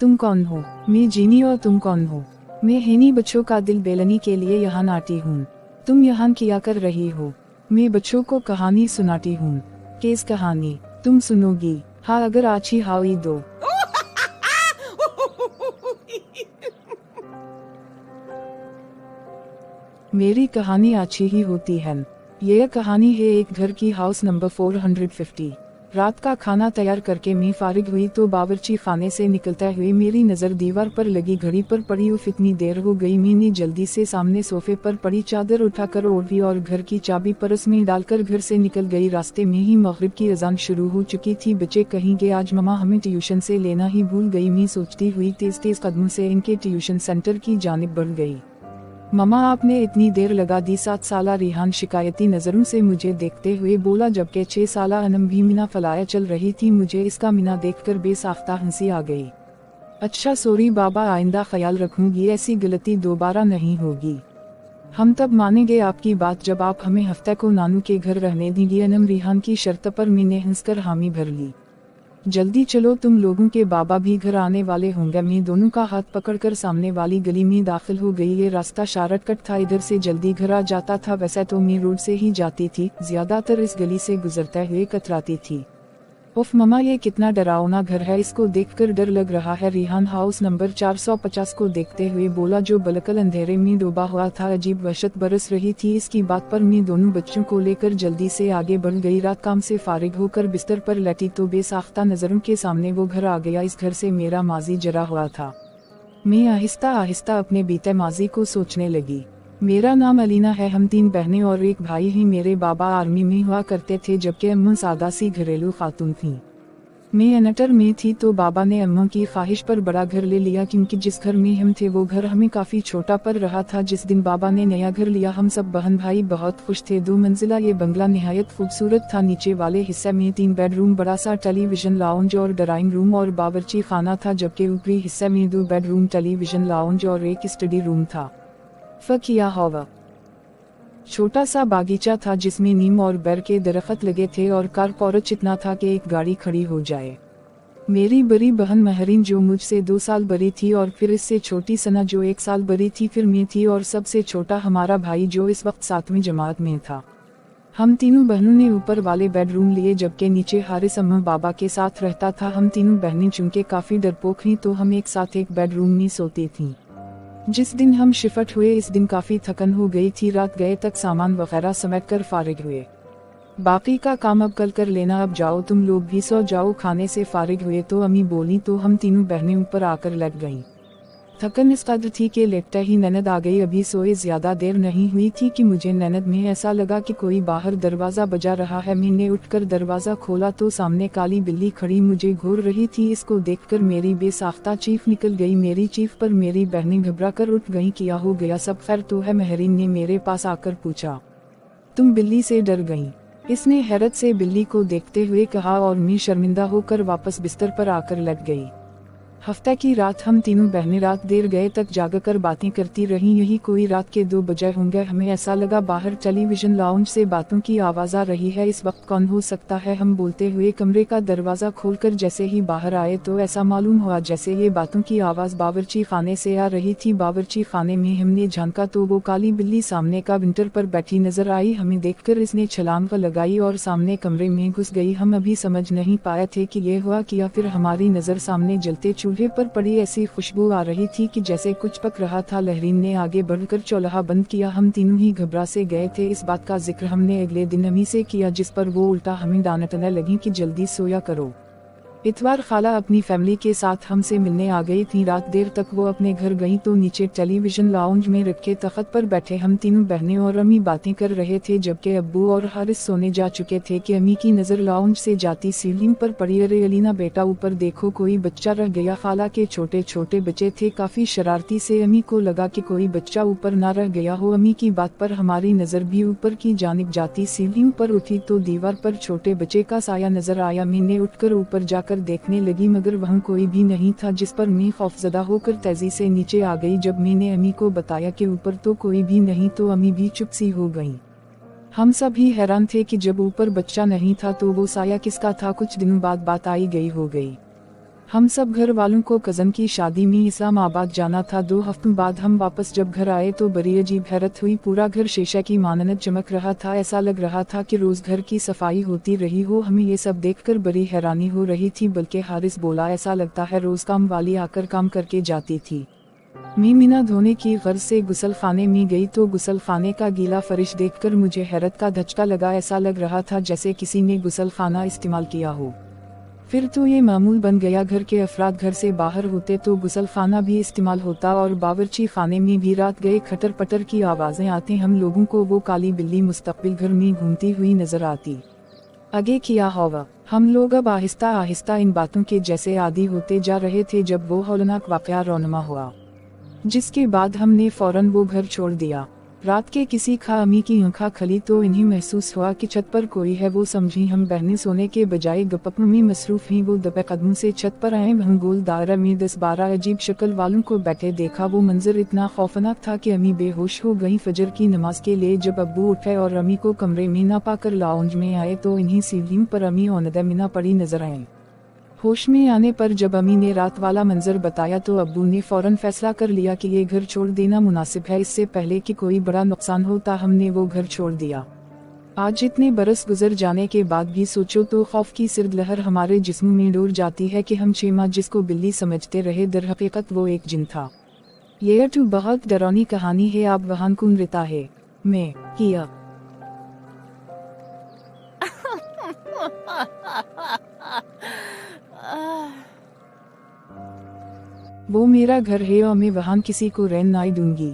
तुम कौन हो? मैं जीनी और तुम कौन हो? मैं हेनी बच्चों का दिल बेलनी के लिए यहाँ आती हूँ। तुम यहाँ क्या कर रही हो? मैं बच्चों को कहानी सुनाती हूँ। केस कहानी तुम सुनोगी? हाँ, अगर अच्छी हाई दो। मेरी कहानी अच्छी ही होती है। यह कहानी है एक घर की, हाउस नंबर 450। रात का खाना तैयार करके मैं फारिग हुई तो बावर्ची खाने से निकलते हुए मेरी नज़र दीवार पर लगी घड़ी पर पड़ी। उफ, इतनी देर हो गई। मैंने जल्दी से सामने सोफे पर पड़ी चादर उठाकर ओढ़ ली और घर की चाबी पर्स में डालकर घर से निकल गई। रास्ते में ही मगरिब की अजान शुरू हो चुकी थी। बच्चे कहीं गए, आज मम्मा हमें ट्यूशन से लेना ही भूल गई। मैं सोचती हुई तेज तेज कदमों से इनके ट्यूशन सेंटर की जानिब बढ़ गई। मम्मा, आपने इतनी देर लगा दी? 7 साला रिहान शिकायती नज़रों से मुझे देखते हुए बोला, जबकि 6 साला अनम भी मीना फलाया चल रही थी। मुझे इसका मीना देखकर बेसाख्ता हंसी आ गई। अच्छा सॉरी बाबा, आइंदा ख्याल रखूंगी, ऐसी गलती दोबारा नहीं होगी। हम तब मानेंगे आपकी बात जब आप हमें हफ्ते को नानू के घर रहने देंगी। अनम रिहान की शर्त पर मैंने हंसकर हामी भर ली। जल्दी चलो, तुम लोगों के बाबा भी घर आने वाले होंगे। मैं दोनों का हाथ पकड़कर सामने वाली गली में दाखिल हो गई। ये रास्ता शॉर्टकट था, इधर से जल्दी घर आ जाता था। वैसे तो मैं रोड से ही जाती थी, ज्यादातर इस गली से गुजरते हुए कतराती थी। उफ मम्मा, ये कितना डरावना घर है, इसको देखकर डर लग रहा है। रिहान हाउस नंबर 450 को देखते हुए बोला, जो बलकल अंधेरे में डूबा हुआ था। अजीब वहशत बरस रही थी। इसकी बात पर मैं दोनों बच्चों को लेकर जल्दी से आगे बढ़ गई। रात काम से फारिग होकर बिस्तर पर लेटी तो बेसाख्ता नजरों के सामने वो घर आ गया। इस घर से मेरा माजी जरा हुआ था। मैं आहिस्ता आहिस्ता अपने बीते माजी को सोचने लगी। मेरा नाम अलीना है, हम 3 बहनें और एक भाई हैं। मेरे बाबा आर्मी में हुआ करते थे, जबकि अम्मा सादा सी घरेलू खातून थीं। मैं अनटर में थी तो बाबा ने अम्मा की ख्वाहिश पर बड़ा घर ले लिया, क्योंकि जिस घर में हम थे वो घर हमें काफ़ी छोटा पड़ रहा था। जिस दिन बाबा ने नया घर लिया हम सब बहन भाई बहुत खुश थे। 2 मंजिला ये बंगला निहायत खूबसूरत था। नीचे वाले हिस्से में 3 बेडरूम, बड़ा सा टेलीविजन लाउंज और ड्राइंग रूम और बावर्ची खाना था, जबकि ऊपरी हिस्से में 2 बेडरूम, टेलीविजन लाउंज और एक स्टडी रूम था। फकिया हवा छोटा सा बागीचा था जिसमें नीम और बैर के दरख्त लगे थे और कार पोर्च इतना था कि एक गाड़ी खड़ी हो जाए। मेरी बड़ी बहन महरीन जो मुझसे 2 साल बड़ी थी, और फिर इससे छोटी सना जो 1 साल बड़ी थी, फिर मैं थी और सबसे छोटा हमारा भाई जो इस वक्त 7वीं जमात में था। हम तीनों बहनों ने ऊपर वाले बेडरूम लिए, जबकि नीचे हारिस अम्मा बाबा के साथ रहता था। हम तीनों बहनें चूंकि काफ़ी डरपोक थीं तो हम एक साथ एक बेडरूम में सोती थीं। जिस दिन हम शिफ्ट हुए इस दिन काफ़ी थकन हो गई थी। रात गए तक सामान वगैरह समेट कर फारिग हुए। बाकी का काम अब कल कर लेना, अब जाओ तुम लोग भी सो जाओ। खाने से फारिग हुए तो अम्मी बोली तो हम तीनों बहनें ऊपर आकर लेट गईं। थकन इस कदर थी कि लेटते ही ननद आ गई। अभी सोए ज्यादा देर नहीं हुई थी कि मुझे ननद में ऐसा लगा कि कोई बाहर दरवाजा बजा रहा है। मैंने उठकर दरवाजा खोला तो सामने काली बिल्ली खड़ी मुझे घूर रही थी। इसको देखकर मेरी बेसाख्ता चीख निकल गई। मेरी चीख पर मेरी बहनें घबरा कर उठ गईं। क्या हो गया, सब खैर तो है? महरीन ने मेरे पास आकर पूछा। तुम बिल्ली से डर गईं? इसने हैरत से बिल्ली को देखते हुए कहा, और मैं शर्मिंदा होकर वापस बिस्तर पर आकर लेट गई। हफ्ते की रात हम तीनों बहनें रात देर गए तक जागकर बातें करती रहीं। यही कोई रात के 2 बजे होंगे। हमें ऐसा लगा बाहर टेलीविजन लाउंज से बातों की आवाज़ आ रही है। इस वक्त कौन हो सकता है? हम बोलते हुए कमरे का दरवाज़ा खोलकर जैसे ही बाहर आए तो ऐसा मालूम हुआ जैसे ये बातों की आवाज़ बावर्ची खाने से आ रही थी। बावर्ची खाने में हमने झांका तो वो काली बिल्ली सामने का विंटर पर बैठी नजर आई। हमें देखकर इसने छलांग लगाई और सामने कमरे में घुस गई। हम अभी समझ नहीं पाए थे कि ये हुआ क्या, फिर हमारी नज़र सामने जलते चूल्हे पर पड़ी ऐसी खुशबू आ रही थी कि जैसे कुछ पक रहा था। लहरीन ने आगे बढ़कर चूल्हा बंद किया। हम तीनों ही घबरा से गए थे। इस बात का जिक्र हमने अगले दिन अम्मी से किया, जिस पर वो उल्टा हमें डांटने लगी कि जल्दी सोया करो। इतवार खाला अपनी फैमिली के साथ हमसे मिलने आ गई थी। रात देर तक वो अपने घर गई तो नीचे टेलीविजन लाउंज में रखे तख्त पर बैठे हम तीनों बहनें और अम्मी बातें कर रहे थे, जबकि अब्बू और हारिस सोने जा चुके थे कि अम्मी की नज़र लाउंज से जाती सीलिंग पर पड़ी। अरे अलीना बेटा, ऊपर देखो, कोई बच्चा रह गया। खाला के छोटे छोटे बच्चे थे, काफ़ी शरारती से। अम्मी को लगा कि कोई बच्चा ऊपर ना रह गया हो। अम्मी की बात पर हमारी नज़र भी ऊपर की जानिब जाती सीलिंग पर उठी तो दीवार पर छोटे बच्चे का साया नजर आया। मैंने उठकर ऊपर जाकर देखने लगी, मगर वहाँ कोई भी नहीं था, जिस पर मैं खौफजदा होकर तेजी से नीचे आ गई। जब मैंने अम्मी को बताया कि ऊपर तो कोई भी नहीं तो अम्मी भी चुप सी हो गईं। हम सब ही हैरान थे कि जब ऊपर बच्चा नहीं था तो वो साया किसका था। कुछ दिनों बाद बात आई गई हो गई। हम सब घर वालों को कज़न की शादी में इस्लामाबाद जाना था। 2 हफ्तों बाद हम वापस जब घर आए तो बड़ी अजीब हैरत हुई। पूरा घर शीशे की मानन्द चमक रहा था। ऐसा लग रहा था कि रोज घर की सफाई होती रही हो। हमें ये सब देखकर बड़ी हैरानी हो रही थी। बल्कि हारिस बोला, ऐसा लगता है रोज काम वाली आकर काम करके जाती थी। मीना धोने की गर्ज से गुसल खाने में गई तो गुसल खाने का गीला फर्श देखकर मुझे हैरत का धचका लगा। ऐसा लग रहा था जैसे किसी ने गुसल खाना इस्तेमाल किया हो। फिर तो ये मामूल बन गया, घर के अफराद घर से बाहर होते तो गुसल खाना भी इस्तेमाल होता और बावर्ची खाने में भी रात गए खटर पटर की आवाजें आती। हम लोगों को वो काली बिल्ली मुस्तकबिल घर में घूमती हुई नजर आती। आगे किया होगा। हम लोग अब आहिस्ता आहिस्ता इन बातों के जैसे आदी होते जा रहे थे जब वो हौलनाक वाकया रौनमा हुआ, जिसके बाद हमने फौरन वो घर छोड़ दिया। रात के किसी खामी की आंखा खली तो इन्हीं महसूस हुआ कि छत पर कोई है। वो समझी हम बहनें सोने के बजाय गपशप में मसरूफ ही। वो दबे कदमों से छत पर आए। हम गोल दायरा में 10-12 अजीब शक्ल वालों को बैठे देखा। वो मंजर इतना खौफनाक था कि अम्मी बेहोश हो गई। फजर की नमाज के लिए जब अब्बू उठे और अम्मी को कमरे में ना पाकर लाउंज में आए तो इन्हीं सीढ़ियों पर अम्मी औनदे मिना पड़ी नजर आए। होश में आने पर जब अम्मी ने रात वाला मंजर बताया तो अब्बू ने फौरन फैसला कर लिया कि ये घर छोड़ देना मुनासिब है। इससे पहले कि कोई बड़ा नुकसान होता हमने वो घर छोड़ दिया। आज इतने बरस गुजर जाने के बाद भी सोचो तो खौफ की सिर्द लहर हमारे जिस्म में डोर जाती है कि हम शेमा जिसको बिल्ली समझते रहे दर हकीकत वो एक जिन था। ये तो बहुत डरावनी कहानी है। आप वहां कौन रहता है? मैं किया। वो मेरा घर है और मैं वहां किसी को रहने नहीं दूंगी।